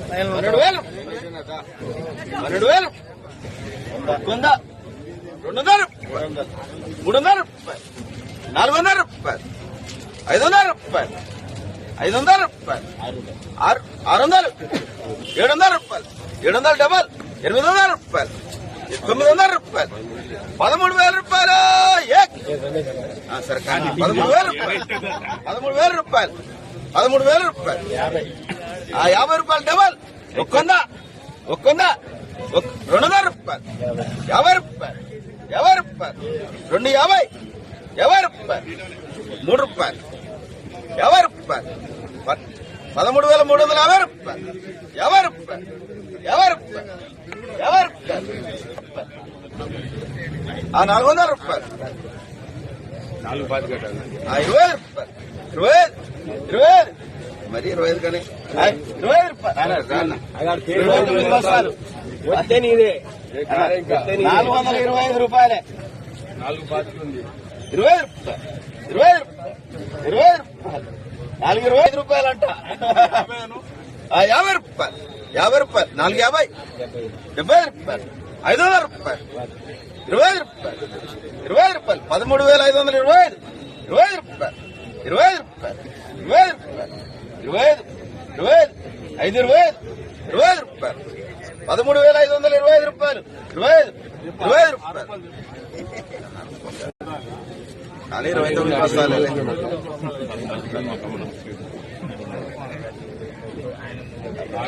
12,000 12,000 100 200 300 రూపాయలు 400 రూపాయలు 500 రూపాయలు 500 రూపాయలు 600 700 రూపాయలు 700 800 రూపాయలు 900 రూపాయలు 13,000 రూపాయలు సరే 13,000 రూపాయలు 13,000 రూపాయలు 13,000 రూపాయలు 50 రూపాయలు డబల్ 100 200 రూపాయలు 50 రూపాయలు 50 రూపాయలు 250 50 రూపాయలు 3 రూపాయలు 50 రూపాయలు 13,350 రూపాయలు 50 రూపాయలు 50 రూపాయలు 50 రూపాయలు 400 రూపాయలు 25 రూపాయలు 25 మరి 25 కానీ 25 రూపాయలు 25 బస్సాలు వస్తే నీదే 425 రూపాయలే 20 రూపాయలు 20 రూపాయలు 425 రూపాయలు అంట 50 రూపాయలు 50 రూపాయలు 450 70 రూపాయలు 500 రూపాయలు 20 రూపాయలు 20 రూపాయలు 13,525 20 రూపాయలు 20 రూపాయలు 20 రూపాయలు 25 5 25 20 రూపాయలు 13,525 రూపాయలు 20 రూపాయలు ఖాళీ 29 బస్తాలు 6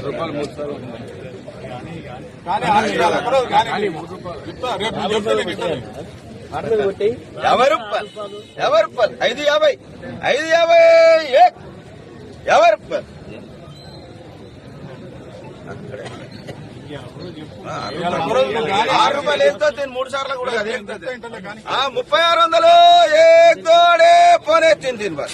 రూపాయలు 3 సార్లు 50 రూపాయలు 50 రూపాయలు 550 50 రూపాయలు 6 రూపాయలు వేస్తే 3 సార్లు కూడా 3600 एक तोड़े पौने 3 दिन बाद